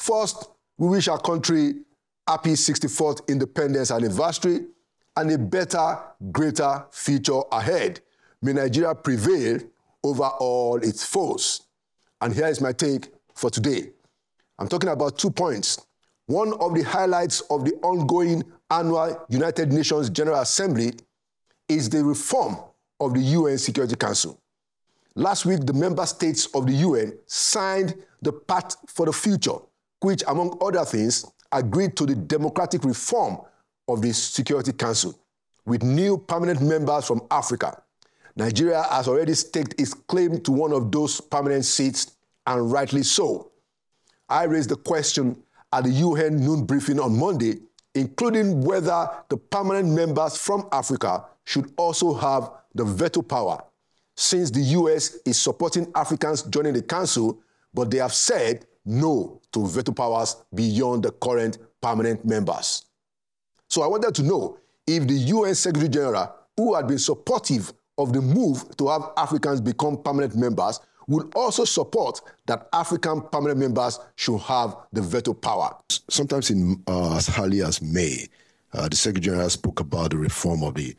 First, we wish our country happy 64th independence anniversary and a better, greater future ahead. May Nigeria prevail over all its foes. And here is my take for today. I'm talking about 2 points. One of the highlights of the ongoing annual United Nations General Assembly is the reform of the UN Security Council. Last week, the member states of the UN signed the Pact for the Future, which, among other things, agreed to the democratic reform of the Security Council, with new permanent members from Africa. Nigeria has already staked its claim to one of those permanent seats, and rightly so. I raised the question at the UN noon briefing on Monday, including whether the permanent members from Africa should also have the veto power, since the US is supporting Africans joining the Council, but they have said no to veto powers beyond the current permanent members. So I wanted to know if the UN Secretary General, who had been supportive of the move to have Africans become permanent members, would also support that African permanent members should have the veto power. Sometimes as early as May, the Secretary General spoke about the reform of the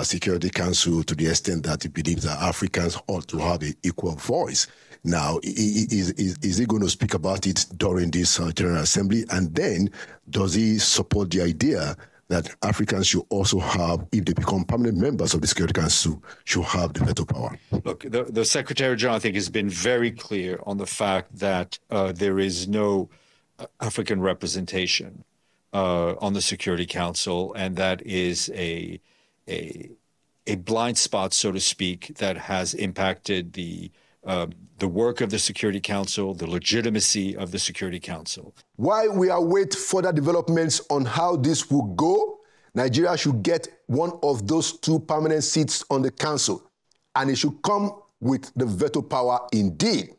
Security Council to the extent that he believes that Africans ought to have an equal voice. Now, is he going to speak about it during this General Assembly? And then, does he support the idea that Africans should also have, if they become permanent members of the Security Council, should have the veto power? Look, the Secretary General, I think, has been very clear on the fact that there is no African representation on the Security Council, and that is a blind spot, so to speak, that has impacted the work of the Security Council, the legitimacy of the Security Council. While we await further developments on how this will go, Nigeria should get one of those 2 permanent seats on the Council, and it should come with the veto power indeed.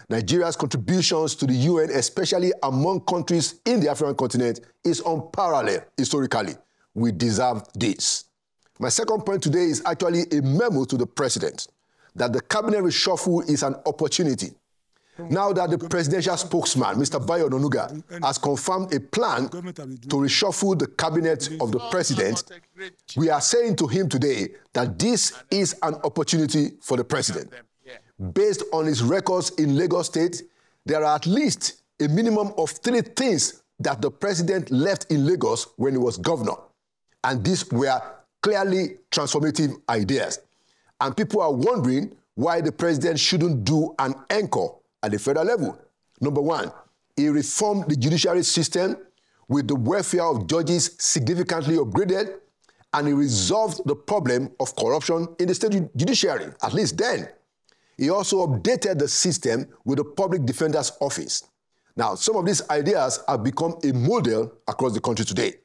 Nigeria's contributions to the UN, especially among countries in the African continent, is unparalleled historically. We deserve this. My second point today is actually a memo to the President that the cabinet reshuffle is an opportunity. Now that the presidential spokesman, Mr. Bayo Ononuga, has confirmed a plan to reshuffle the cabinet of the president, we are saying to him today that this is an opportunity for the president. Based on his records in Lagos State, there are at least a minimum of 3 things that the president left in Lagos when he was governor. And these were clearly transformative ideas. And people are wondering why the president shouldn't do an anchor at the federal level. Number 1, he reformed the judiciary system with the welfare of judges significantly upgraded, and he resolved the problem of corruption in the state judiciary, at least then. He also updated the system with the Public Defender's Office. Now, some of these ideas have become a model across the country today.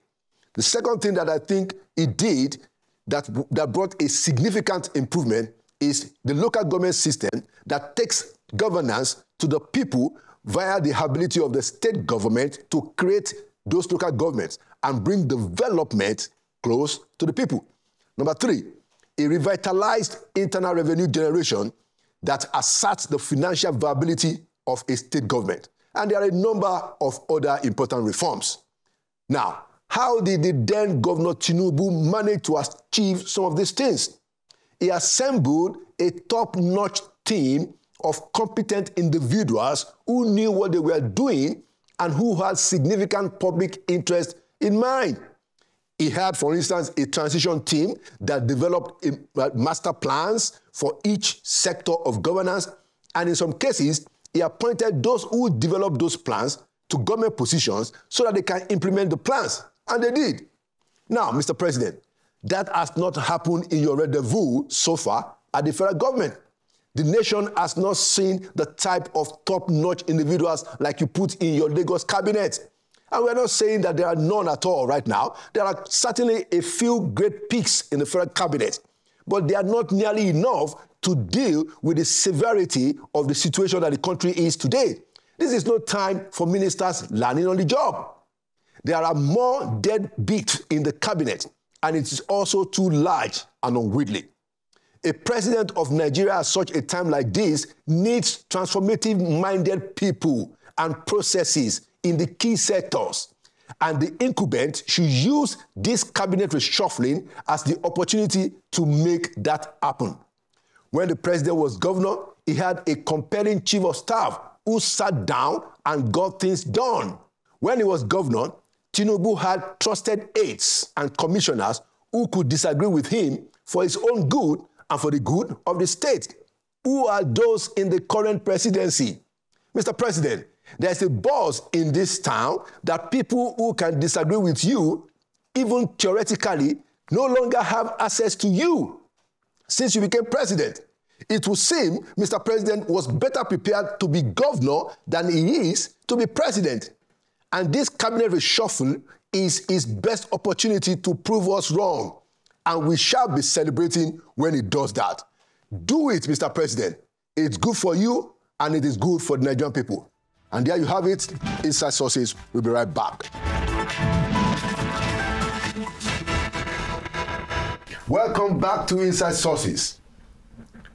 The second thing that I think he did that brought a significant improvement is the local government system that takes governance to the people via the ability of the state government to create those local governments and bring development close to the people. Number 3, a revitalized internal revenue generation that asserts the financial viability of a state government. And there are a number of other important reforms. Now, how did the then Governor Tinubu manage to achieve some of these things? He assembled a top-notch team of competent individuals who knew what they were doing and who had significant public interest in mind. He had, for instance, a transition team that developed master plans for each sector of governance, and in some cases, he appointed those who developed those plans to government positions so that they can implement the plans, and they did. Now, Mr. President, that has not happened in your rendezvous so far at the federal government. The nation has not seen the type of top-notch individuals like you put in your Lagos cabinet. And we're not saying that there are none at all right now. There are certainly a few great picks in the federal cabinet, but they are not nearly enough to deal with the severity of the situation that the country is today. This is no time for ministers learning on the job. There are more deadbeats in the cabinet, and it is also too large and unwieldy. A president of Nigeria at such a time like this needs transformative-minded people and processes in the key sectors. And the incumbent should use this cabinet reshuffling as the opportunity to make that happen. When the president was governor, he had a compelling chief of staff who sat down and got things done. When he was governor, Tinubu had trusted aides and commissioners who could disagree with him for his own good and for the good of the state. Who are those in the current presidency? Mr. President, there's a buzz in this town that people who can disagree with you, even theoretically, no longer have access to you since you became president. It would seem Mr. President was better prepared to be governor than he is to be president. And this cabinet reshuffle is his best opportunity to prove us wrong. And we shall be celebrating when he does that. Do it, Mr. President. It's good for you and it is good for the Nigerian people. And there you have it. Inside Sources. We'll be right back. Welcome back to Inside Sources.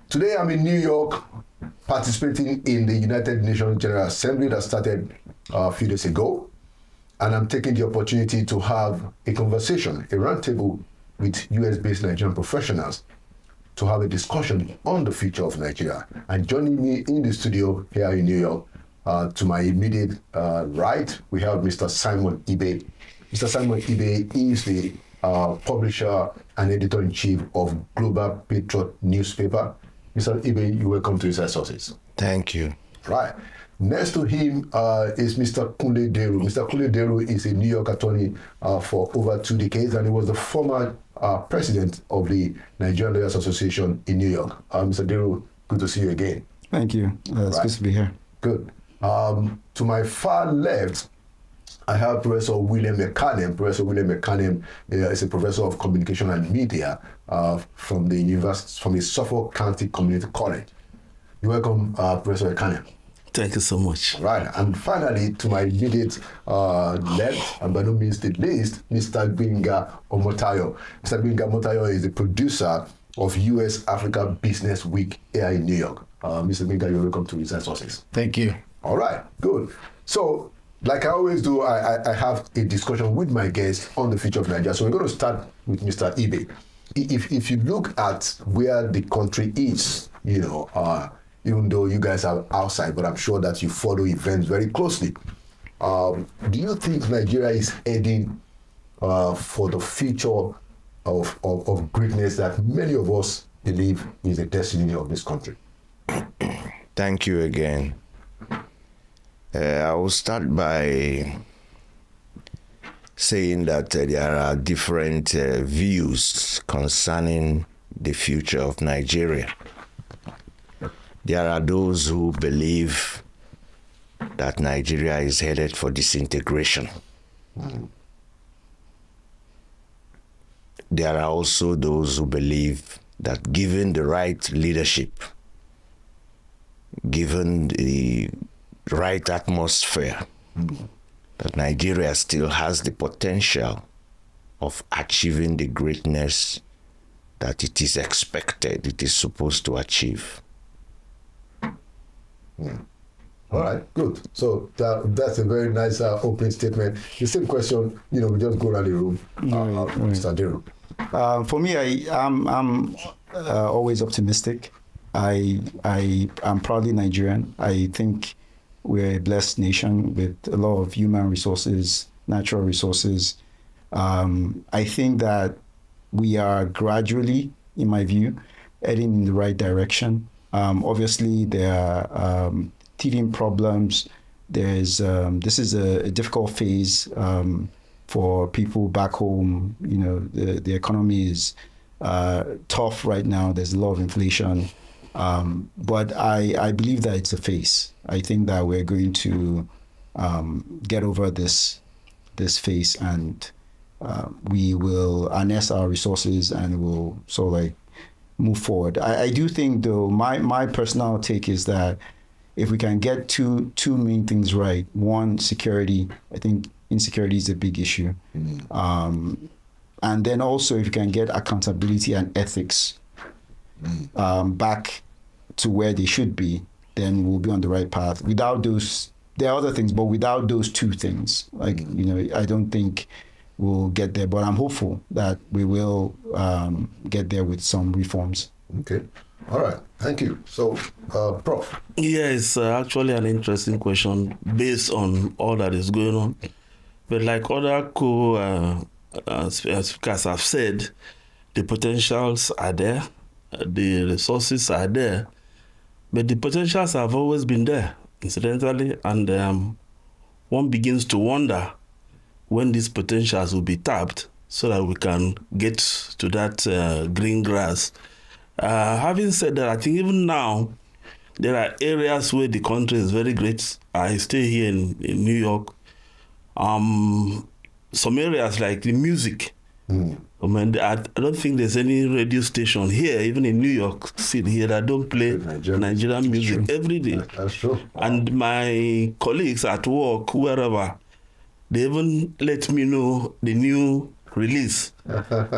Today I'm in New York participating in the United Nations General Assembly that started a few days ago. And I'm taking the opportunity to have a conversation, a roundtable with US-based Nigerian professionals to have a discussion on the future of Nigeria. And joining me in the studio here in New York, to my immediate right, we have Mr. Simon Ibe. Mr. Simon Ibe is the publisher and editor-in-chief of Global Patriot newspaper. Mr. Ibe, you're welcome to Inside Sources. Thank you. Right. Next to him is Mr. Kunle Deru. Mr. Kunle Deru is a New York attorney for over 2 decades, and he was the former president of the Nigerian Lawyers Association in New York. Mr. Deru, good to see you again. Thank you. It's good to be here. Good. To my far left, I have Professor William McCann. Professor William McCann is a professor of communication and media from the Suffolk County Community College. You're welcome, Professor McCann. Thank you so much. Right. And finally, to my immediate left, and by no means the least, Mr. Gbenga Omotayo. Mr. Gbenga Omotayo is the producer of US Africa Business Week here in New York. Mr. Gbenga, you're welcome to Inside Sources. Thank you. All right, good. So, like I always do, I have a discussion with my guests on the future of Nigeria. So we're going to start with Mr. Ibe. If you look at where the country is, even though you guys are outside, but I'm sure that you follow events very closely. Do you think Nigeria is heading for the future of greatness that many of us believe is the destiny of this country? Thank you again. I will start by saying that there are different views concerning the future of Nigeria. There are those who believe that Nigeria is headed for disintegration. There are also those who believe that given the right leadership, given the right atmosphere, that Nigeria still has the potential of achieving the greatness that it is expected, it is supposed to achieve. All right, good. So that's a very nice opening statement. The same question, we just go around the room. Mr. Deru. For me, I'm always optimistic. I'm proudly Nigerian. I think we're a blessed nation with a lot of human resources, natural resources. I think that we are gradually, in my view, heading in the right direction. Obviously, there are teething problems. This is a difficult phase for people back home. The economy is tough right now. There's a lot of inflation. But I believe that it's a phase. I think that we're going to get over this phase, and we will harness our resources and we'll sort of like move forward. I do think, though, my personal take is that if we can get two main things right, one, security. I think insecurity is a big issue. And then also if you can get accountability and ethics back to where they should be, then we'll be on the right path. Without those there are other things, but without those two things, like, I don't think we'll get there. But I'm hopeful that we will get there with some reforms. Okay. All right. Thank you. So, Prof. Yeah, it's actually an interesting question based on all that is going on. But like other speakers have said, the potentials are there, the resources are there, but the potentials have always been there, incidentally, and one begins to wonder when these potentials will be tapped so that we can get to that green grass. Having said that, I think even now, there are areas where the country is very great. I stay here in New York. Some areas like the music. I mean, I don't think there's any radio station here, even in New York City here, that don't play Nigerian music every day. That's true. And my colleagues at work, wherever, they even let me know the new release.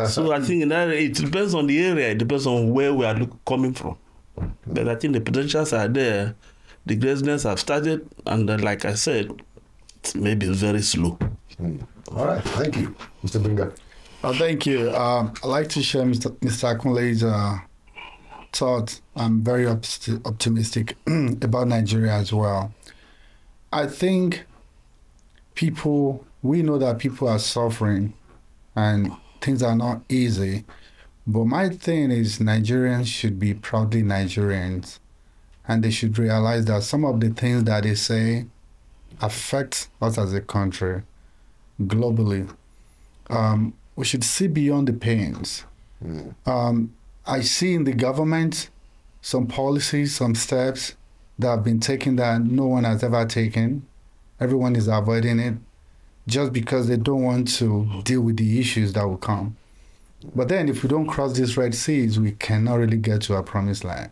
So I think in that it depends on the area, it depends on where we are coming from. But I think the potentials are there. The greatness have started, and like I said, maybe it's very slow. All right, thank you, Mr. Binga. Thank you. I'd like to share Mr. Akunle's thoughts. I'm very optimistic about Nigeria as well. I think we know that people are suffering and things are not easy. But my thing is Nigerians should be proudly Nigerians, and they should realize that some of the things that they say affect us as a country globally. We should see beyond the pains. I see in the government some policies, some steps that have been taken that no one has ever taken. Everyone is avoiding it just because they don't want to deal with the issues that will come. But then if we don't cross these Red Seas, we cannot really get to our promised land.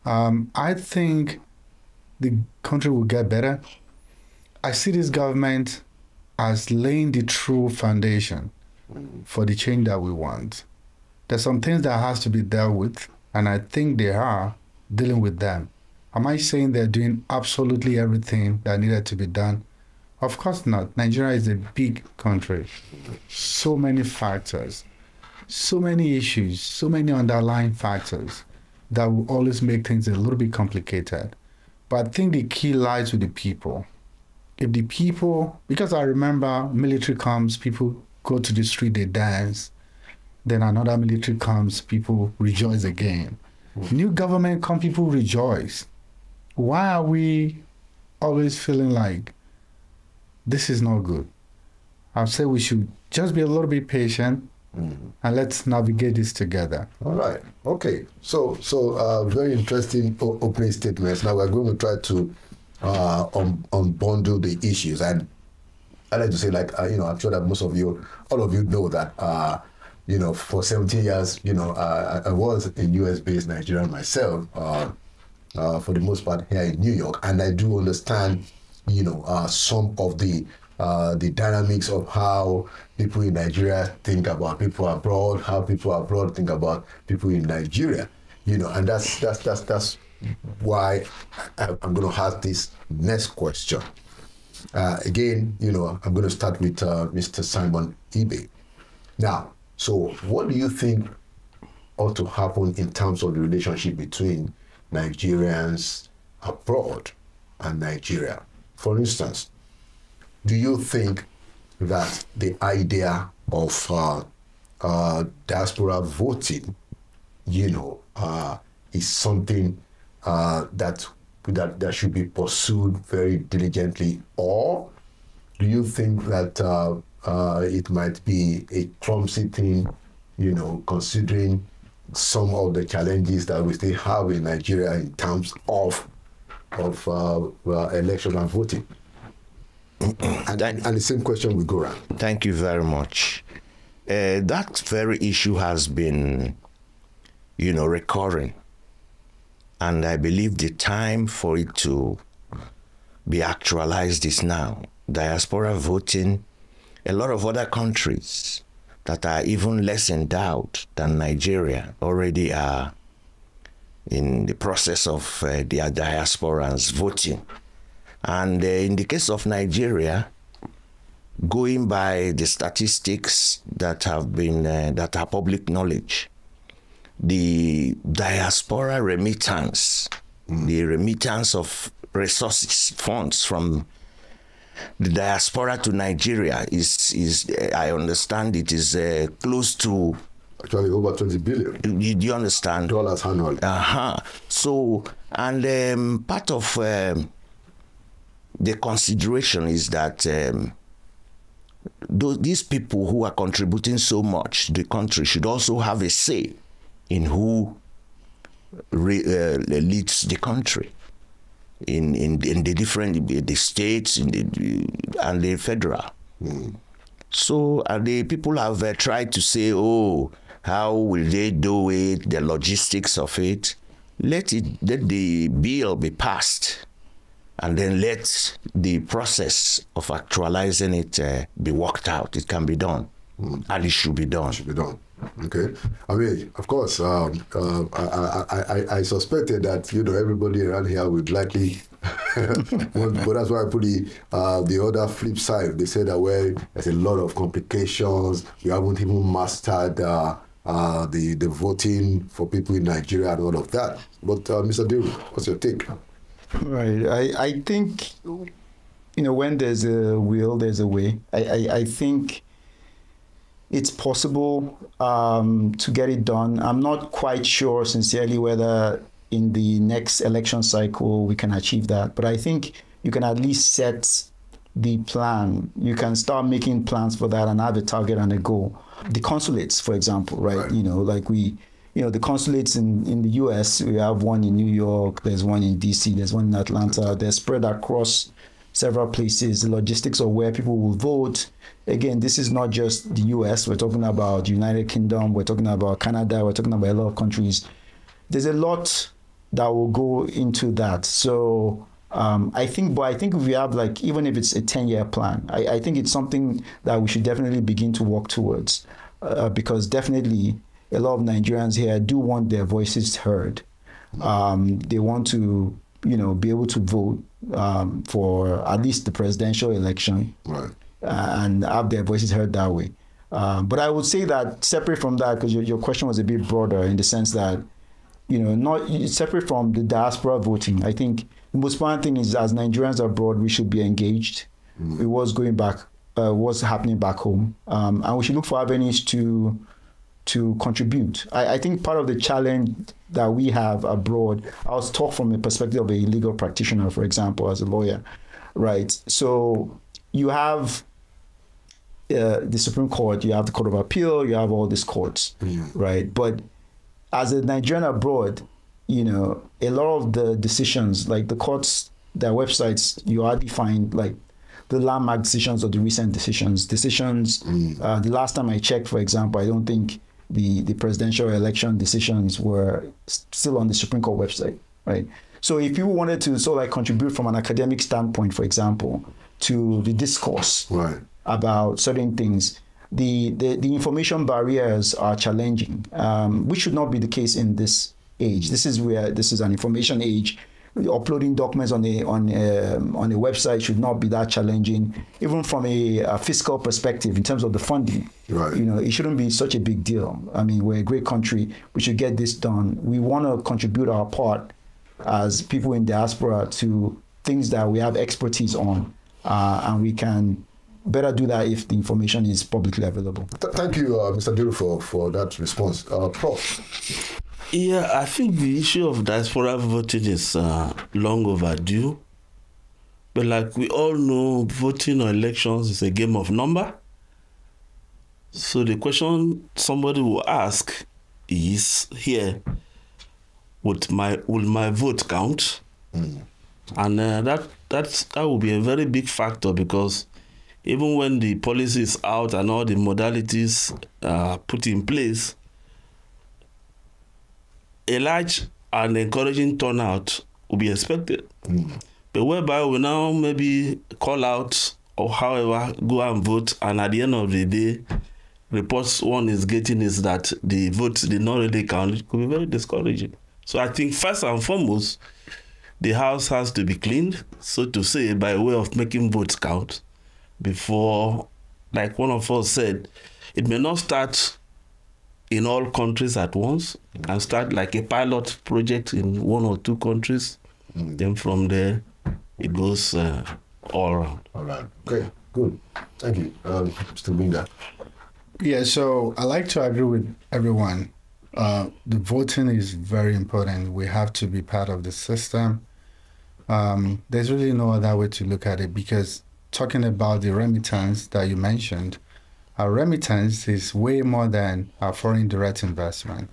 I think the country will get better. I see this government as laying the true foundation for the change that we want. There's some things that has to be dealt with, and I think they are dealing with them. Am I saying they're doing absolutely everything that needed to be done? Of course not. Nigeria is a big country. So many factors, so many issues, so many underlying factors that will always make things a little bit complicated. But I think the key lies with the people. If the people, because I remember military comes, people go to the street, they dance. Then another military comes, people rejoice again. New government come, people rejoice. Why are we always feeling like this is not good? I'd say we should just be a little bit patient and let's navigate this together. All right. Okay. So very interesting opening statements. Now we're going to try to unbundle the issues. And I like to say, I'm sure that all of you know that, for 17 years, I was a US-based Nigerian myself, for the most part here in New York. And I do understand, some of the dynamics of how people in Nigeria think about people abroad, how people abroad think about people in Nigeria, and that's why I'm going to ask this next question. Again, I'm going to start with Mr. Simon Ibe. Now, so what do you think ought to happen in terms of the relationship between Nigerians abroad and Nigeria? For instance, do you think that the idea of diaspora voting, is something that should be pursued very diligently, or do you think that it might be a clumsy thing, considering some of the challenges that we still have in Nigeria in terms of election and voting? And the same question will go around. Thank you very much. That very issue has been, recurring. And I believe the time for it to be actualized is now. Diaspora voting, a lot of other countries that are even less endowed than Nigeria already are in the process of their diasporans voting. And in the case of Nigeria, going by the statistics that have been that are public knowledge, the diaspora remittance, the remittance of resources, funds from the diaspora to Nigeria is I understand it is close to actually over 20 billion. Do you understand? Dollars annually. So, and part of the consideration is that these people who are contributing so much to the country should also have a say in who leads the country in the different the states and the federal. So the people have tried to say, oh, how will they do it, the logistics of it. Let the bill be passed, and then let the process of actualizing it be worked out. It can be done, and it should be done. It should be done. Okay. I mean, of course, I suspected that, everybody around here would likely, but that's why I put the other flip side. They said that, well, there's a lot of complications. We haven't even mastered the voting for people in Nigeria and all of that. But Mr. Duru, what's your take? Right. I think, when there's a will, there's a way. I think it's possible to get it done. I'm not quite sure, sincerely, whether in the next election cycle we can achieve that. But I think you can at least set the plan. You can start making plans for that and have a target and a goal. The consulates, for example, right? The consulates in the US, we have one in New York, there's one in DC, there's one in Atlanta. They're spread across several places. The logistics of where people will vote. Again, this is not just the US. We're talking about the United Kingdom. We're talking about Canada. We're talking about a lot of countries. There's a lot that will go into that. So I think if we have, even if it's a 10-year plan, I think it's something that we should definitely begin to work towards, because definitely a lot of Nigerians here do want their voices heard. They want to, be able to vote for at least the presidential election, right, and have their voices heard that way. But I would say that separate from that, because your question was a bit broader in the sense that, not separate from the diaspora voting. I think the most important thing is, as Nigerians abroad, we should be engaged with what's going back, what's happening back home, and we should look for avenues to contribute. I think part of the challenge that we have abroad, I'll talk from a perspective of a legal practitioner, for example, as a lawyer, right? So you have the Supreme Court, you have the Court of Appeal, you have all these courts, right? But as a Nigerian abroad, a lot of the decisions, like the courts, their websites, you hardly find the landmark decisions or the recent decisions. The last time I checked, for example, I don't think the presidential election decisions were still on the Supreme Court website, right? So if you wanted to contribute from an academic standpoint, for example, to the discourse about certain things, the information barriers are challenging, which should not be the case in this age. This is an information age. Uploading documents on a website should not be that challenging, even from a fiscal perspective in terms of the funding. Right. It shouldn't be such a big deal. I mean, we're a great country. We should get this done. We want to contribute our part as people in diaspora to things that we have expertise on, and we can better do that if the information is publicly available. Thank you, Mr. Duru, for that response. Prof. Yeah, I think the issue of diaspora voting is long overdue. But like we all know, voting on elections is a game of number. So the question somebody will ask is here, will my vote count? And that will be a very big factor, because even when the policy is out and all the modalities are put in place, a large and encouraging turnout will be expected. But whereby we now maybe call out or however go and vote, and at the end of the day, reports one is getting is that the votes did not really count, it could be very discouraging. So I think first and foremost, the house has to be cleaned, so to say, by way of making votes count before, like one of us said, it may not start in all countries at once and start like a pilot project in 1 or 2 countries. Then from there, it goes all around. All right. Okay, good. Thank you. Mr. Binga. Yeah, so I like to agree with everyone. The voting is very important. We have to be part of the system. There's really no other way to look at it, because talking about the remittance that you mentioned, our remittance is way more than our foreign direct investment.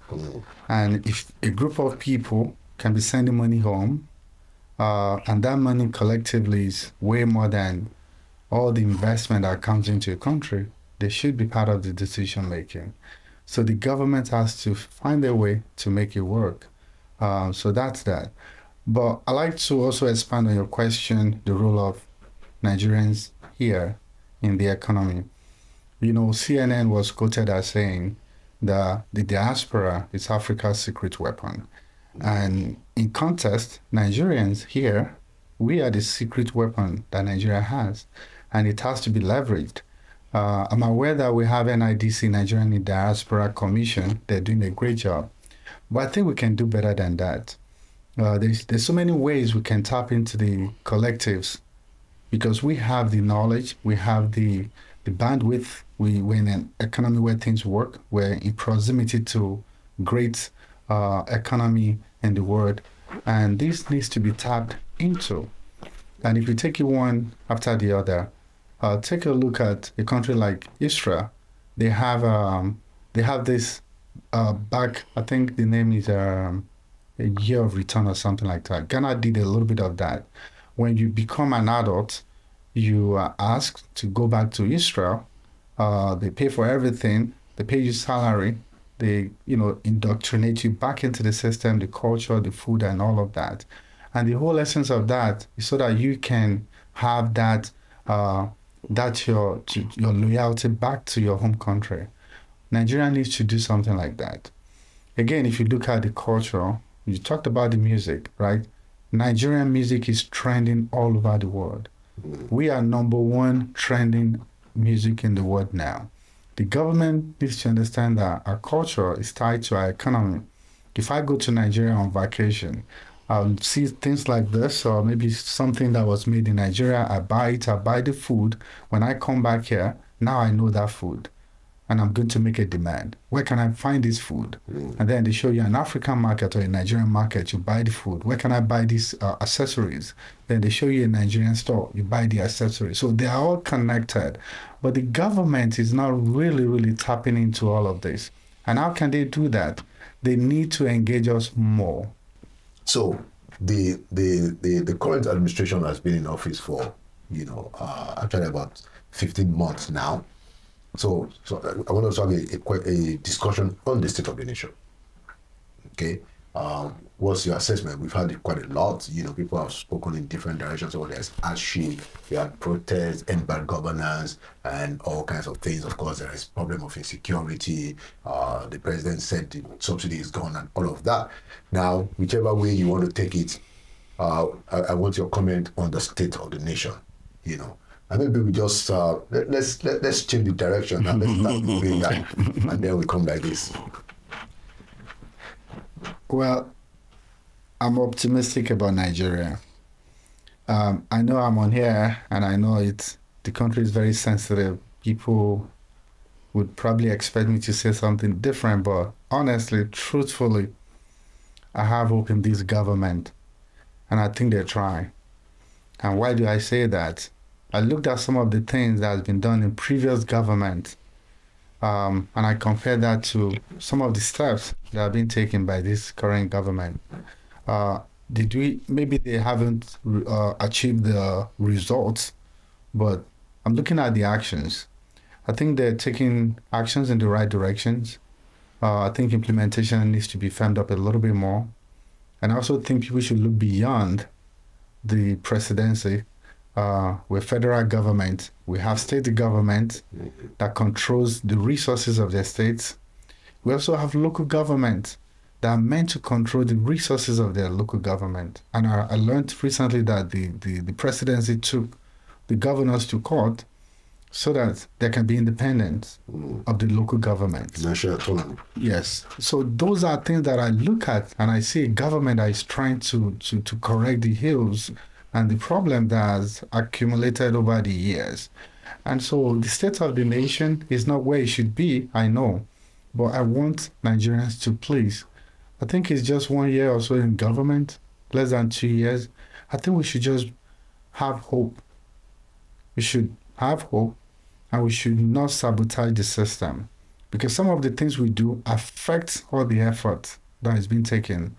And if a group of people can be sending money home, and that money collectively is way more than all the investment that comes into a country, they should be part of the decision making. So the government has to find a way to make it work. So that's that. But I like to also expand on your question, the role of Nigerians here in the economy. You know, CNN was quoted as saying that the diaspora is Africa's secret weapon. And in context, Nigerians here, we are the secret weapon that Nigeria has, and it has to be leveraged. I'm aware that we have NIDC, Nigerian Diaspora Commission. They're doing a great job. But I think we can do better than that. There's so many ways we can tap into the collectives, because we have the knowledge, we have the bandwidth. We're in an economy where things work. We're in proximity to great economy in the world. And this needs to be tapped into. And if you take it one after the other, take a look at a country like Israel. They have this back, I think the name is a year of return or something like that. Ghana did a little bit of that. When you become an adult, you are asked to go back to Israel. They pay for everything. They pay you salary. They, indoctrinate you back into the system, the culture, the food, and all of that. And the whole essence of that is so that you can have that your loyalty back to your home country. Nigeria needs to do something like that. Again, if you look at the culture, you talked about the music, right? Nigerian music is trending all over the world. We are #1 trending music in the world now. The government needs to understand that our culture is tied to our economy. If I go to Nigeria on vacation, I'll see things like this, or maybe something that was made in Nigeria. I buy it, I buy the food. When I come back here, now I know that food, and I'm going to make a demand. Where can I find this food? And then they show you an African market or a Nigerian market, you buy the food. Where can I buy these accessories? Then they show you a Nigerian store, you buy the accessories. So they are all connected. But the government is not really tapping into all of this. And how can they do that? They need to engage us more. So the current administration has been in office for, actually about 15 months now. So I want us to have a discussion on the state of the nation. Okay, what's your assessment? We've had quite a lot. People have spoken in different directions. So there's hardship, we had protests, and bad governance, and all kinds of things. Of course, there is problem of insecurity. The president said the subsidy is gone, and all of that. Now, whichever way you want to take it, I want your comment on the state of the nation. And maybe we just let's change the direction and let's start moving that, and then we come like this. Well, I'm optimistic about Nigeria. I know I'm on here, and I know the country is very sensitive. People would probably expect me to say something different, but honestly, truthfully, I have hope in this government, and I think they're trying. And why do I say that? I looked at some of the things that has been done in previous governments, and I compared that to some of the steps that have been taken by this current government. Maybe they haven't achieved the results, but I'm looking at the actions. I think they're taking actions in the right directions. I think implementation needs to be firmed up a little bit more. And I also think people should look beyond the presidency. We're federal government. We have state government that controls the resources of their states. We also have local government that are meant to control the resources of their local government. And I learned recently that the presidency took the governors to court so that they can be independent of the local government. National autonomy. Yes. So those are things that I look at and I see a government that is trying to correct the ills and the problem that has accumulated over the years. And so the state of the nation is not where it should be, I know. But I want Nigerians to please. I think it's just 1 year or so in government, less than 2 years. I think we should just have hope. We should have hope, and we should not sabotage the system, because some of the things we do affect all the effort that is being taken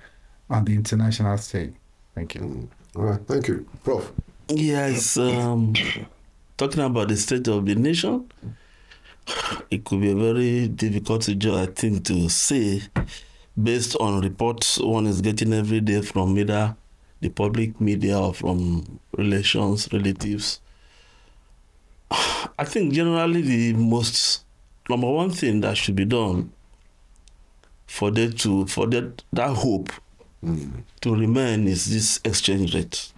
on the international stage. Thank you. All right, thank you. Prof. Yes, talking about the state of the nation, it could be a very difficult job, I think, to say, based on reports one is getting every day from either the public media or from relatives. I think generally the most number one thing that should be done for that hope to remain is this exchange rate.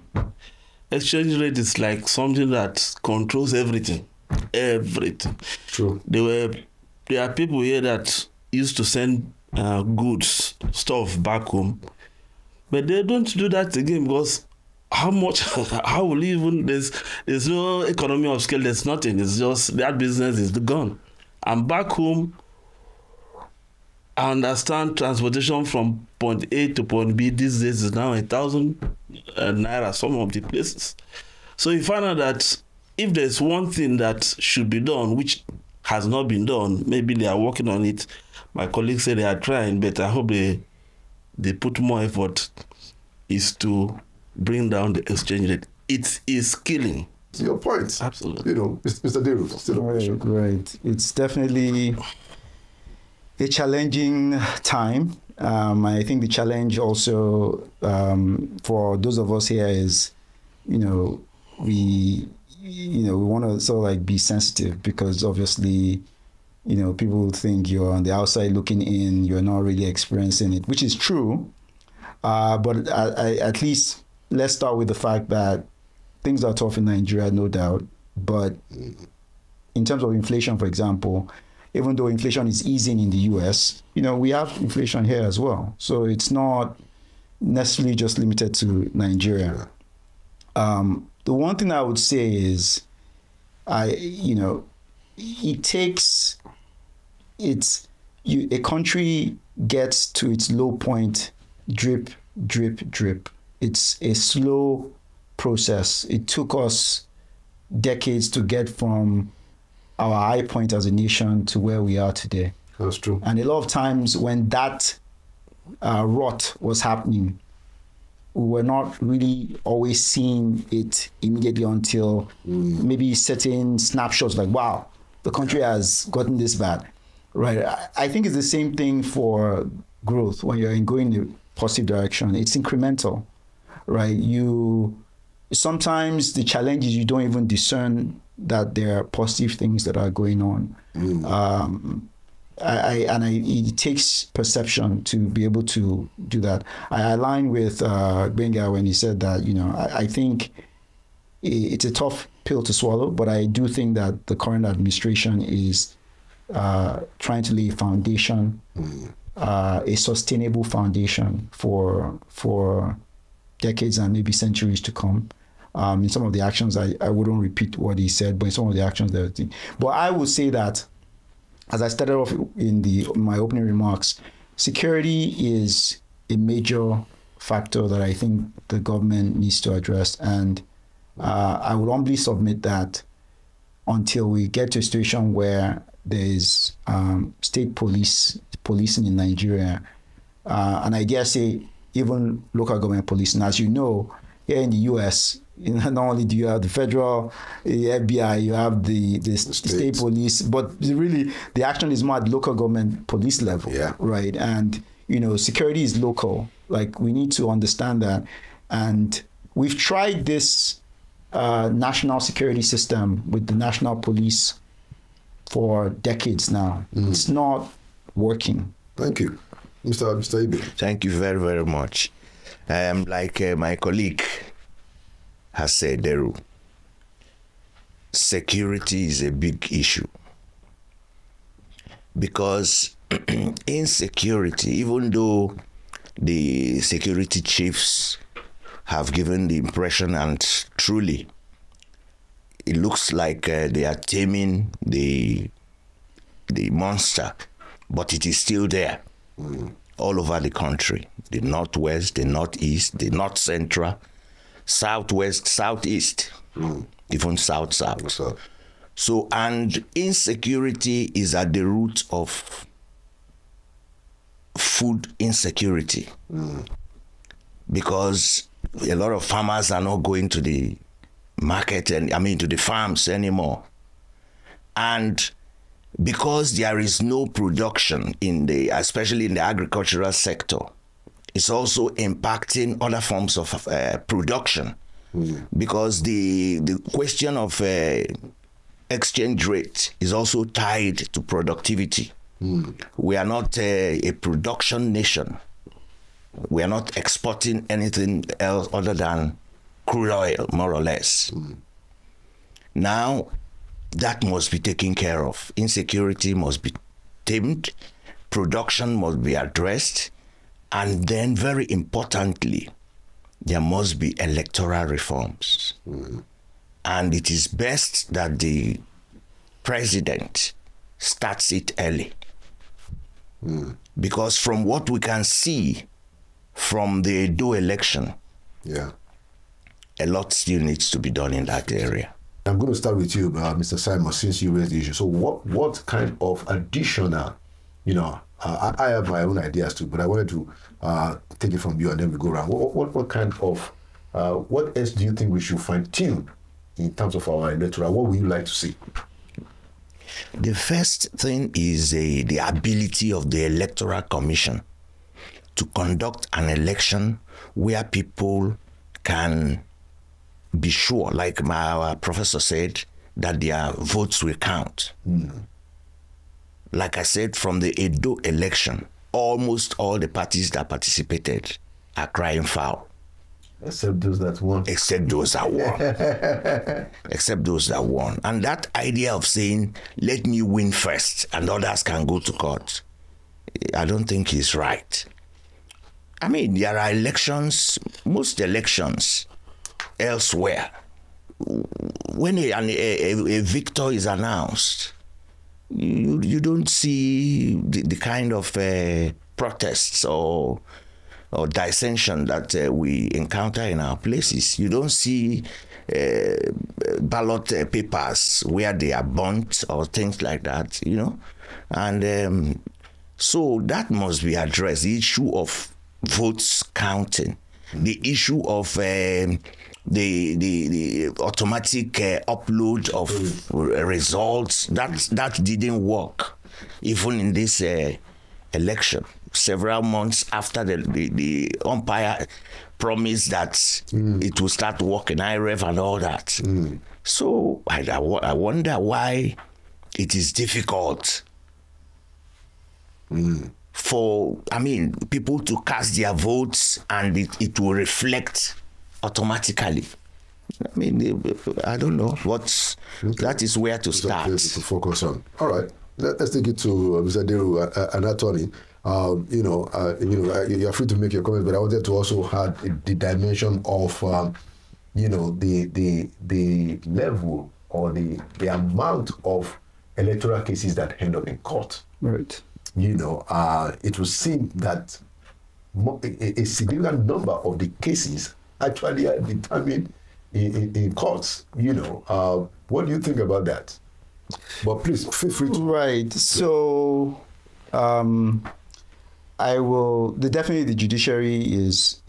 Exchange rate is like something that controls everything. Everything. True. There are people here that used to send goods, stuff back home, but they don't do that again because how will even, there's no economy of scale, there's nothing, it's just that business is gone. And back home, I understand transportation from point A to point B these days is now 1,000 naira, some of the places. So you find out that if there's one thing that should be done, which has not been done, maybe they are working on it. My colleagues say they are trying, but I hope they put more effort, is to bring down the exchange rate. It is killing. Your point. Absolutely. Mr. Deru, still right. It's definitely a challenging time. I think the challenge also for those of us here is, we want to sort of like be sensitive, because obviously, people think you're on the outside looking in, you're not really experiencing it, which is true. But at least let's start with the fact that things are tough in Nigeria, no doubt. But in terms of inflation, for example, even though inflation is easing in the US, we have inflation here as well. So it's not necessarily just limited to Nigeria. The one thing I would say is, it takes, a country gets to its low point, drip, drip, drip. It's a slow process. It took us decades to get from our high point as a nation to where we are today. That's true. And a lot of times when that rot was happening, we were not really always seeing it immediately until maybe certain snapshots like, wow, the country has gotten this bad, right? I think it's the same thing for growth. When you're going in a positive direction, it's incremental, right? Sometimes the challenge is you don't even discern that there are positive things that are going on. It takes perception to be able to do that. I align with Benga when he said that, I think it's a tough pill to swallow, but I do think that the current administration is trying to lay a foundation, a sustainable foundation for decades and maybe centuries to come. In some of the actions, I wouldn't repeat what he said, but in some of the actions, but I would say that, as I started off in my opening remarks, security is a major factor that I think the government needs to address. And I would humbly submit that until we get to a situation where there is state policing in Nigeria, and I dare say even local government policing. As you know, here in the US, not only do you have the federal FBI, you have the state police, but really the action is more at local government police level, right? And security is local. Like, we need to understand that. And we've tried this national security system with the national police for decades now. It's not working. Thank you. Mr. Ibe. Thank you very, very much. Like my colleague has said, Deru, security is a big issue. Because insecurity, even though the security chiefs have given the impression, and truly, it looks like they are taming the monster, but it is still there all over the country. The northwest, the northeast, the north central, southwest, southeast, even south. So, and insecurity is at the root of food insecurity, because a lot of farmers are not going to the market to the farms anymore. And because there is no production especially in the agricultural sector, it's also impacting other forms of production, because the question of exchange rate is also tied to productivity. We are not a production nation. We are not exporting anything else other than crude oil, more or less. Now, that must be taken care of. Insecurity must be tamed, production must be addressed, and then, very importantly, there must be electoral reforms. And it is best that the president starts it early. Because from what we can see from the Edo election, a lot still needs to be done in that area. I'm going to start with you, Mr. Simon, since you raised the issue. So what kind of additional, I have my own ideas too, but I wanted to take it from you and then we go around. What kind of, what else do you think we should fine-tune in terms of our electoral? What would you like to see? The first thing is the ability of the Electoral Commission to conduct an election where people can be sure, like our professor said, that their votes will count. Like I said, from the Edo election, almost all the parties that participated are crying foul. Except those that won. Except those that won. Except those that won. And that idea of saying, let me win first and others can go to court, I don't think is right. I mean, there are elections, most elections elsewhere. When a victor is announced, you don't see the kind of protests or dissension that we encounter in our places. You don't see ballot papers where they are burnt or things like that, And so that must be addressed. The issue of votes counting, the issue of the automatic upload of results, that didn't work even in this election. Several months after the umpire promised that it will start working, IREF and all that. So I wonder why it is difficult for people to cast their votes and it will reflect automatically. I don't know that is where to start. To focus on. All right, let's take it to Mr. Deru, an attorney. You're free to make your comments, but I wanted to also add the dimension of, the level or the amount of electoral cases that end up in court. Right. It would seem that a significant number of the cases actually are determined in courts. What do you think about that? But please feel free to. Right. So, definitely the judiciary is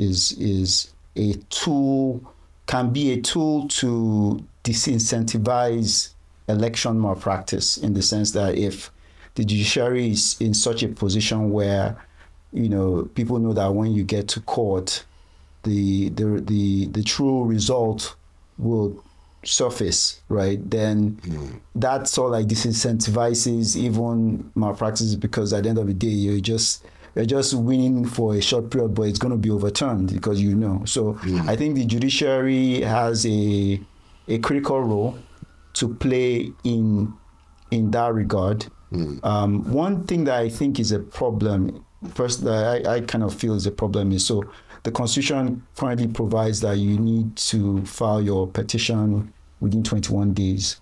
a tool, can be a tool to disincentivize election malpractice, in the sense that if the judiciary is in such a position where, people know that when you get to court, the true result will surface, right? Then that sort of like disincentivizes even malpractice, because at the end of the day, you're just you're just winning for a short period, but it's going to be overturned because So I think the judiciary has a critical role to play in that regard. One thing that I think is a problem, first that I kind of feel is a problem is, so the Constitution currently provides that you need to file your petition within 21 days.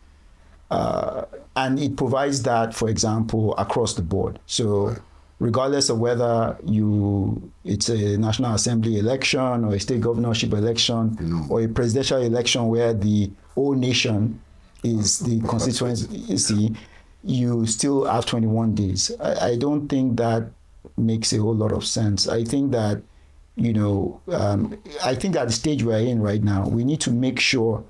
And it provides that, for example, across the board. So regardless of whether it's a National Assembly election or a state governorship election or a presidential election where the whole nation is the constituency, you still have 21 days. I don't think that makes a whole lot of sense. I think that, I think at the stage we're in right now, we need to make sure,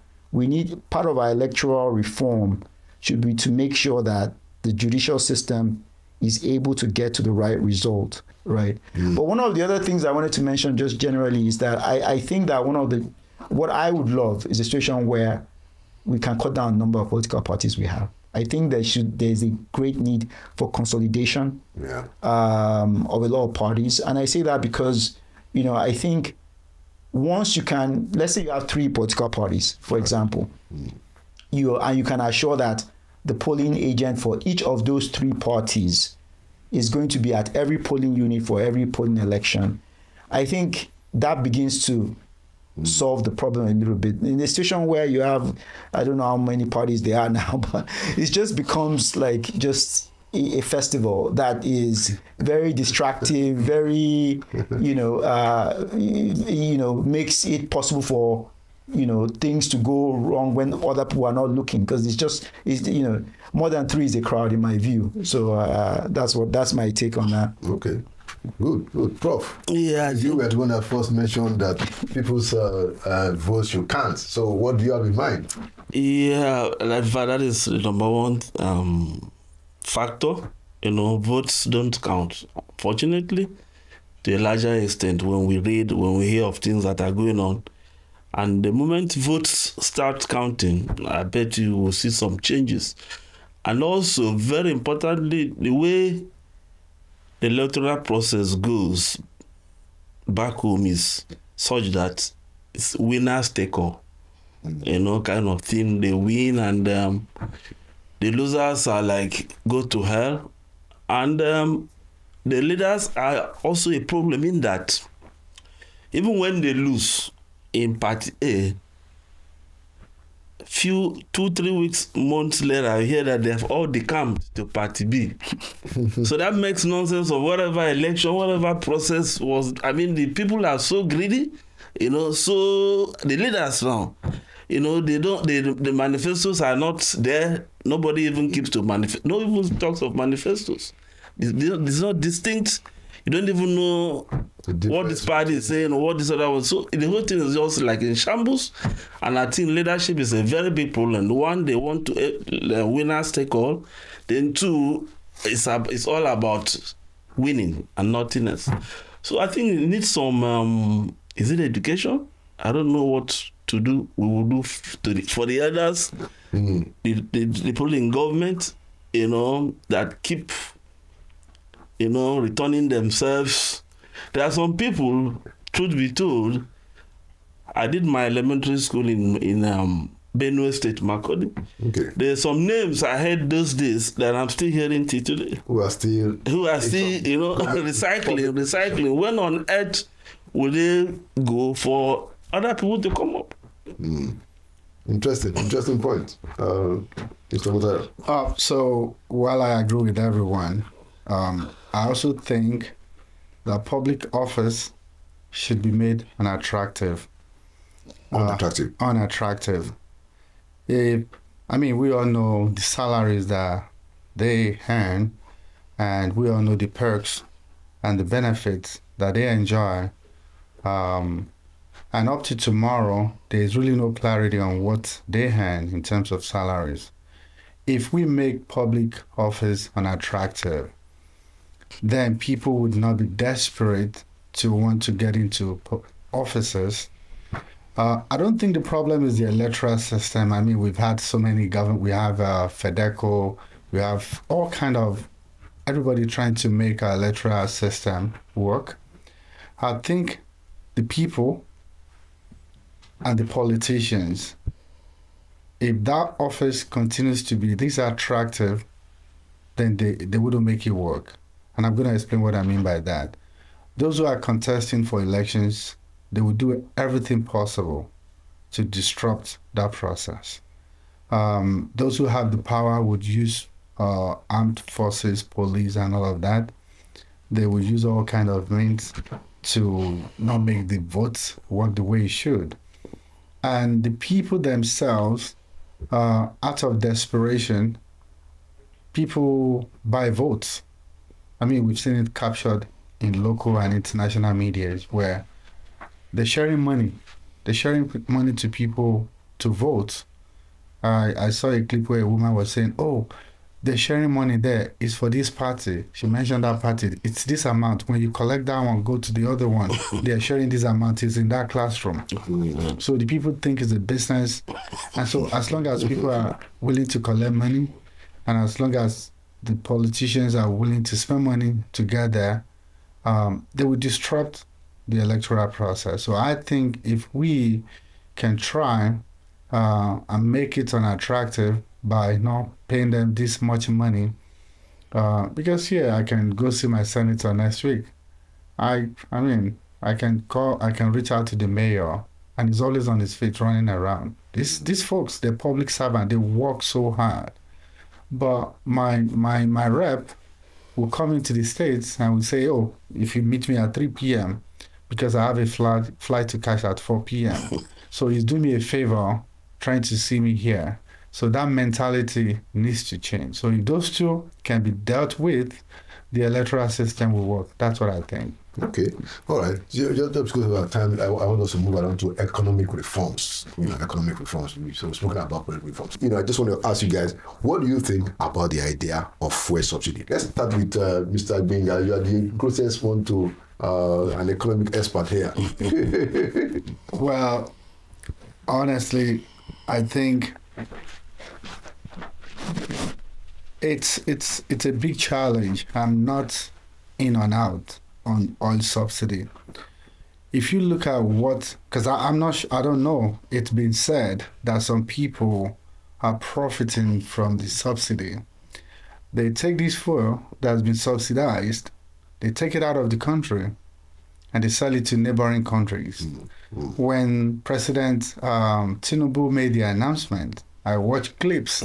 part of our electoral reform should be to make sure that the judicial system is able to get to the right result, right? But one of the other things I wanted to mention just generally is that I think that what I would love is a situation where we can cut down the number of political parties we have. I think there's a great need for consolidation of a lot of parties. And I say that because, I think once you can, let's say you have 3 political parties, for example, you can assure that the polling agent for each of those 3 parties is going to be at every polling unit for every polling election. I think that begins to solve the problem a little bit. In a situation where you have, I don't know how many parties there are now, but it just becomes like just a festival that is very distracting, very, makes it possible for, things to go wrong when other people are not looking, because it's more than 3 is a crowd in my view. So that's my take on that. Okay. Good. Prof. Yeah, you were the one that first mentioned that people's votes should count. So what do you have in mind? Yeah, that is the number one factor. Votes don't count. Fortunately, to a larger extent, when we hear of things that are going on, and the moment votes start counting, I bet you will see some changes. And also, very importantly, the way the electoral process goes back home is such that it's winners take all. Kind of thing. They win and the losers are like, go to hell. And the leaders are also a problem in that even when they lose in Party A, 2-3 months later, I hear that they have all decamped to Party B. So that makes nonsense of whatever election, whatever process was. I mean, the people are so greedy, so the leaders now, the manifestos are not there. Nobody even keeps to manifest. No one even talks of manifestos. It's not distinct. You don't even know what this party is saying or what this other one. So the whole thing is just like in shambles. And I think leadership is a very big problem. One, they want to winners take all. Then 2, it's all about winning and nothing else. So I think it needs some, is it education? I don't know what to do. We will do for the others, the people in government, that keep returning themselves. There are some people, truth be told, I did my elementary school in Benue State, Makurdi. Okay. There are some names I heard those days that I'm still hearing till today. Who are still recycling. When on earth will they go for other people to come up? Interesting point. Mr. Mutara. So while I agree with everyone, I also think that public office should be made unattractive. Unattractive. We all know the salaries that they earn, and we all know the perks and the benefits that they enjoy. And up to tomorrow, there's really no clarity on what they earn in terms of salaries. If we make public office unattractive, then people would not be desperate to want to get into offices. I don't think the problem is the electoral system. We've had so many government. We have FEDECO. We have all kind of everybody trying to make our electoral system work. I think the people and the politicians, if that office continues to be this attractive, then they wouldn't make it work. And I'm going to explain what I mean by that. Those who are contesting for elections, they will do everything possible to disrupt that process. Those who have the power would use armed forces, police, and all of that. They will use all kind of means to not make the votes work the way it should. And the people themselves, out of desperation, people buy votes. I mean, we've seen it captured in local and international media where they're sharing money. They're sharing money to people to vote. I saw a clip where a woman was saying, oh, they're sharing money there. It's for this party. She mentioned that party. It's this amount. When you collect that one, go to the other one. They're sharing this amount. It's in that classroom. So the people think it's a business. And so as long as people are willing to collect money, and as long as the politicians are willing to spend money to get there, they will disrupt the electoral process. So I think if we can try and make it unattractive by not paying them this much money, because I can go see my senator next week. I mean, I can reach out to the mayor, and he's always on his feet running around. These folks, they're public servants, they work so hard. But my rep will come into the States and will say, oh, if you meet me at 3 p.m., because I have a flight to catch at 4 p.m. So he's doing me a favor trying to see me here. So that mentality needs to change. So if those two can be dealt with, the electoral system will work. That's what I think. Okay. All right. Just because of our time, I want us to move on to economic reforms. Economic reforms. So we're speaking about political reforms. I just want to ask you guys, what do you think about the idea of fuel subsidy? Let's start with Mr. Gbenga. You are the closest one to an economic expert here. Well, honestly, I think it's a big challenge. I'm not in and out on oil subsidy. If you look at because I don't know, it's been said that some people are profiting from the subsidy. They take this fuel that's been subsidized, they take it out of the country, and they sell it to neighboring countries. Mm-hmm. When President Tinubu made the announcement, I watched clips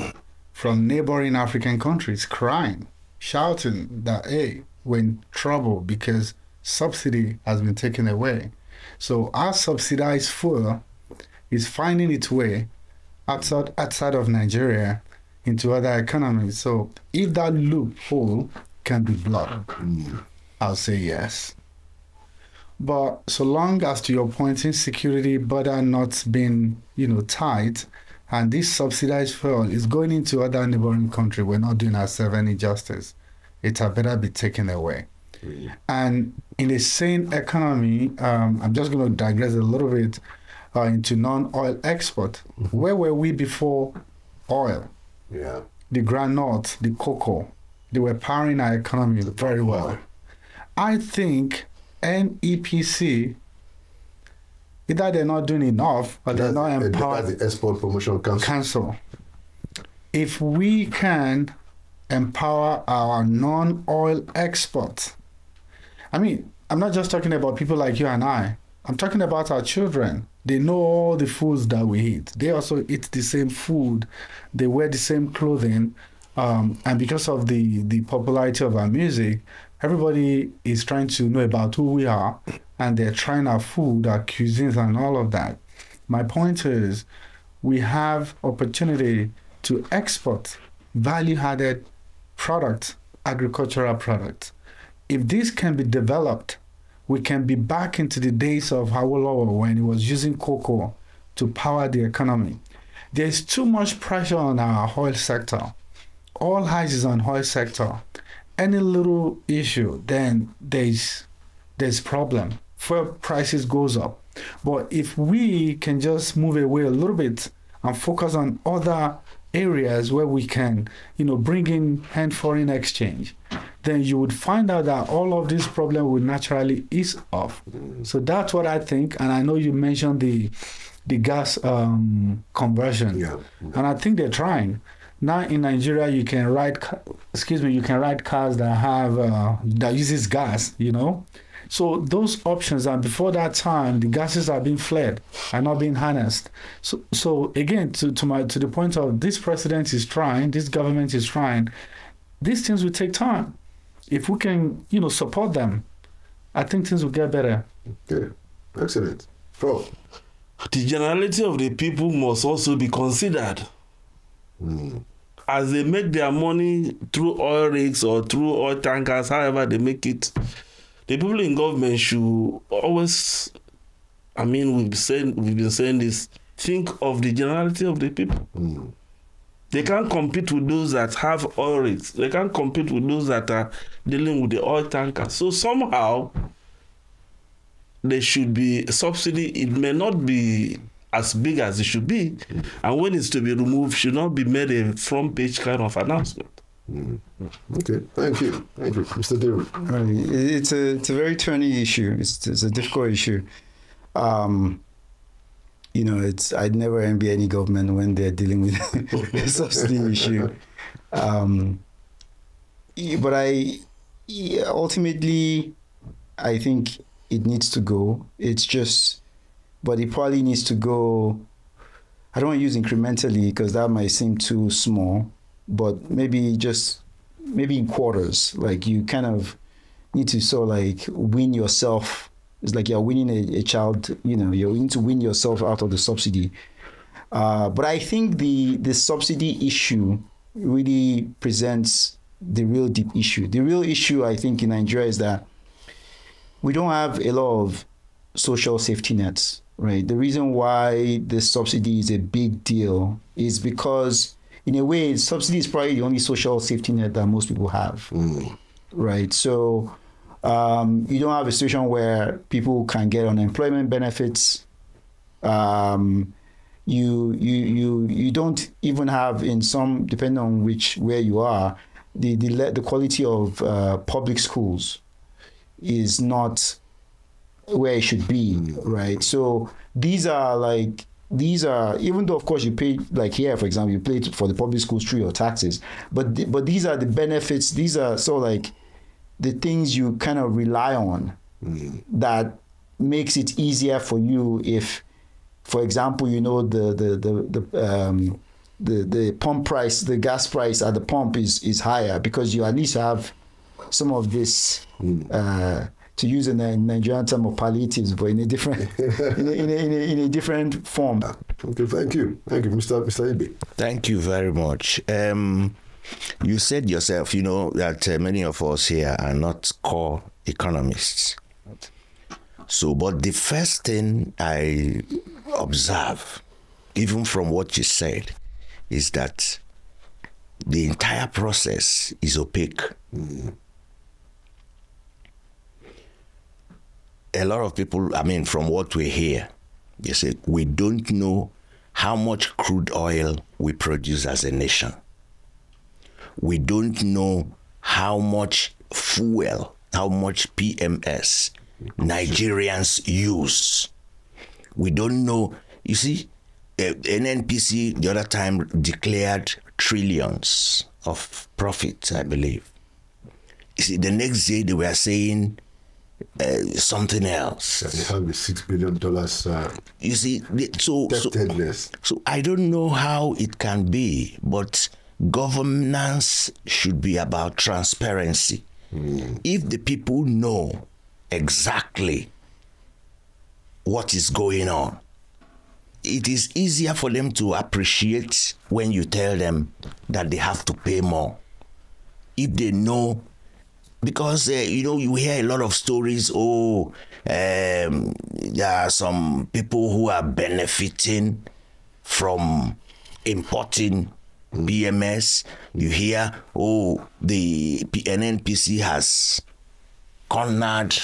from neighboring African countries crying, shouting that, hey, we're in trouble because subsidy has been taken away. So our subsidized fuel is finding its way outside of Nigeria into other economies. So if that loophole can be blocked, I'll say yes. But so long as, to your point, insecurity border not being, tight, and this subsidized fuel is going into other neighboring countries, we're not doing ourselves any justice. It had better be taken away. Mm-hmm. And in a sane economy, I'm just going to digress a little bit into non-oil export. Mm-hmm. Where were we before oil? Yeah. The groundnut, the cocoa, they were powering our economy very well. I think NEPC, either they're not doing enough or they're not empowered. That's the Export Promotion Council. If we can empower our non-oil exports, I mean, I'm not just talking about people like you and I. I'm talking about our children. They know all the foods that we eat. They also eat the same food. They wear the same clothing. And because of the popularity of our music, everybody is trying to know about who we are, and they're trying our food, our cuisines, and all of that. My point is, we have opportunity to export value-added products, agricultural products. If this can be developed, we can be back into the days of Awolowo when he was using cocoa to power the economy. There's too much pressure on our oil sector. All eyes is on oil sector. Any little issue, then there's problem. Fuel prices goes up. But if we can just move away a little bit and focus on other areas where we can, bring in foreign exchange, then you would find out that all of these problems would naturally ease off. So that's what I think. And I know you mentioned the gas conversion, and I think they're trying. Now in Nigeria, you can ride cars that have that uses gas, you know. So those options, and before that time, the gases are being flared, are not being harnessed. So again, to the point of this president is trying, this government is trying. These things will take time. If we can, support them, I think things will get better. Okay, excellent. Pro. The generality of the people must also be considered. As they make their money through oil rigs or through oil tankers, however they make it, the people in government should always, we've been saying this, think of the generality of the people. They can't compete with those that have oil rigs. They can't compete with those that are dealing with the oil tankers. So somehow, there should be a subsidy. It may not be as big as it should be. And when it's to be removed, should not be made a front page kind of announcement. Okay, thank you, Mr. David. It's a very thorny issue. It's a difficult issue. I'd never envy any government when they're dealing with the subsidy issue. But ultimately, I think it needs to go. But it probably needs to go. I don't want to use incrementally because that might seem too small. But maybe in quarters, like you kind of need to sort of like win yourself. It's like you're winning a child, you need to win yourself out of the subsidy. But I think the subsidy issue really presents the real deep issue. The real issue, I think, in Nigeria is that we don't have a lot of social safety nets, right? The reason why the subsidy is a big deal is because, in a way, subsidy is probably the only social safety net that most people have, right? So you don't have a situation where people can get unemployment benefits. You don't even have, in some, depending on where you are, the quality of public schools is not where it should be, right? So these are, even though of course you pay, like here, for example, you pay for the public schools through your taxes, but these are the benefits. These are sort of like the things you kind of rely on that makes it easier for you if, for example, the pump price, the gas price at the pump is higher because you at least have some of this, to use a Nigerian term of palliatives, but in a different in a different form. Okay, thank you, Mr. Ibe. Thank you very much. You said yourself, that many of us here are not core economists. So, but the first thing I observe, even from what you said, is that the entire process is opaque. A lot of people, from what we hear, they say, we don't know how much crude oil we produce as a nation. We don't know how much fuel, how much PMS Nigerians use. We don't know. You see, NNPC the other time declared trillions of profit, I believe. You see, the next day they were saying something else. They have the $6 billion. You see, so I don't know how it can be, but governance should be about transparency. If the people know exactly what is going on, it is easier for them to appreciate when you tell them that they have to pay more. If they know, because, you hear a lot of stories, there are some people who are benefiting from importing BMS. You hear, the NNPC has cornered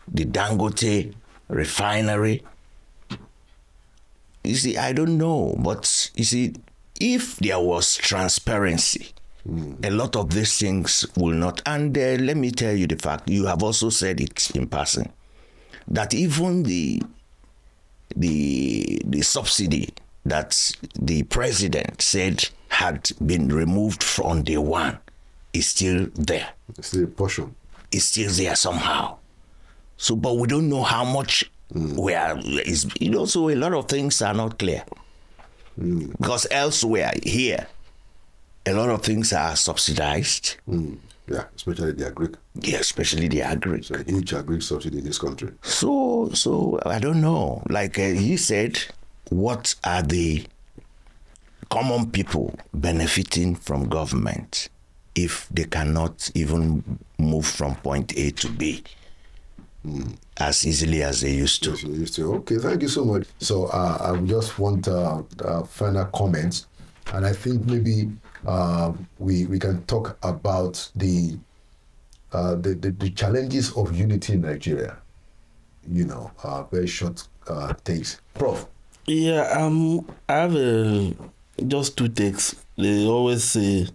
the Dangote refinery. You see, I don't know, but you see, if there was transparency a lot of these things will not. And let me tell you the fact, you have also said it in passing, that even the subsidy that the president said had been removed from day one is still there. It's still a portion. It's still there somehow. So, but we don't know how much where is, so a lot of things are not clear. Because elsewhere, here, a lot of things are subsidized. Yeah, especially the agri. Yeah, especially the agri. It's a huge agri subsidy in this country. So I don't know. Like he said, what are the common people benefiting from government if they cannot even move from point A to B as easily as they used to? Yes, they used to. Okay, thank you so much. So I just want final comments, and I think maybe we can talk about the challenges of unity in Nigeria. Very short takes. Prof. Yeah, I have just two takes. They always say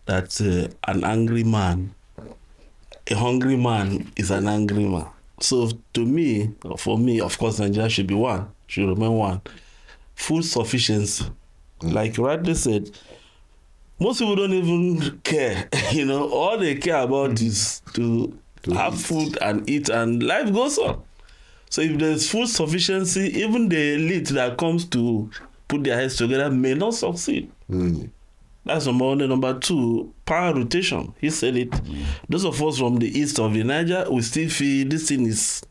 that an angry man, a hungry man is an angry man. So for me, of course, Nigeria should remain one. Food sufficiency, like you rightly said, most people don't even care. All they care about is to have food and eat, and life goes on. So if there's food sufficiency, even the elite that comes to put their heads together may not succeed. That's number one. Number two, power rotation. He said it. Those of us from the east of the Niger, we still feel this thing is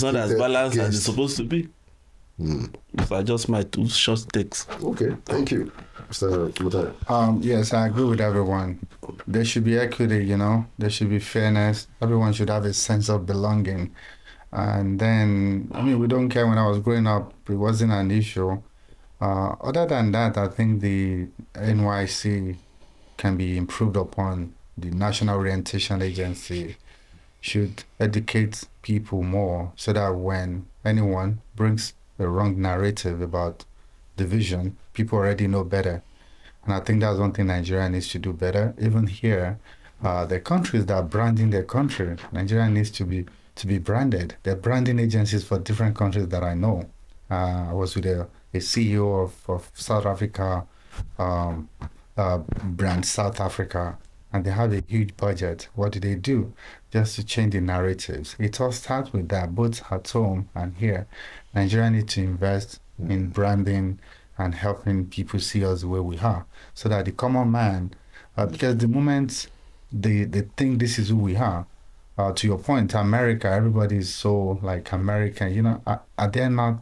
not as balanced as it's supposed to be. So I just my two short takes. Okay, thank you. Mr. Mutai. Yes, I agree with everyone. There should be equity, there should be fairness. Everyone should have a sense of belonging. And then, we don't care. When I was growing up, it wasn't an issue. Other than that, I think the NYC can be improved upon. The National Orientation Agency should educate people more so that when anyone brings a wrong narrative about division, people already know better. And I think that's one thing Nigeria needs to do better. Even here, the countries that are branding their country, Nigeria needs to be branded. There are branding agencies for different countries that I know. I was with a CEO of South Africa, brand South Africa, and they have a huge budget. What do they do? Just to change the narratives. It all starts with that, both at home and here. Nigeria needs to invest in branding and helping people see us the way we are, so that the common man, because the moment they think this is who we are, to your point, America, everybody is so like American. Are there not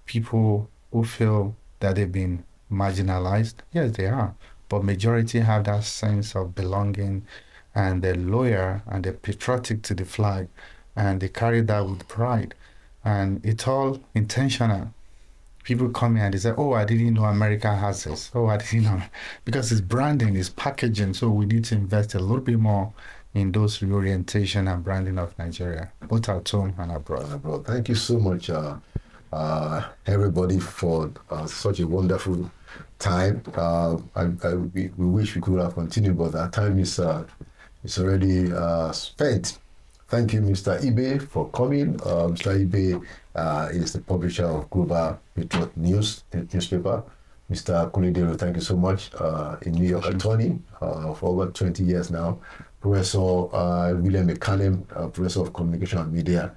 people who feel that they've been marginalized? Yes, they are. But majority have that sense of belonging, and they're loyal and they're patriotic to the flag, and they carry that with pride. And it's all intentional. People come here and they say, oh, I didn't know America has this. Oh, I didn't know. Because it's branding, it's packaging. So we need to invest a little bit more in those reorientation and branding of Nigeria, both at home and abroad. Thank you so much, everybody, for such a wonderful time. We wish we could have continued, but our time is already spent. Thank you, Mr. Ibe, for coming. Mr. Ibe is the publisher of Global Patriot newspaper. Mr. Kulidero, thank you so much. A New York attorney for over 20 years now. Professor William McCallum, Professor of Communication and Media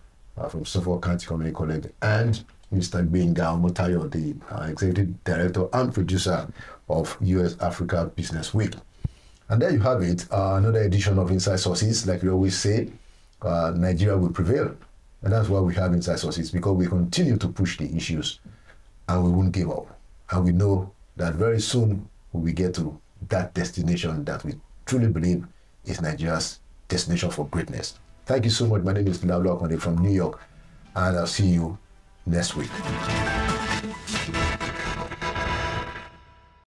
from Suffolk County Community College, and Mr. Benga Motayo, the Executive Director and Producer of US Africa Business Week. And there you have it, another edition of Inside Sources. Like we always say, Nigeria will prevail. And that's why we have Inside Sources, because we continue to push the issues and we won't give up. And we know that very soon we will get to that destination that we truly believe is Nigeria's destination for greatness. Thank you so much. My name is Labla Konde from New York, and I'll see you next week.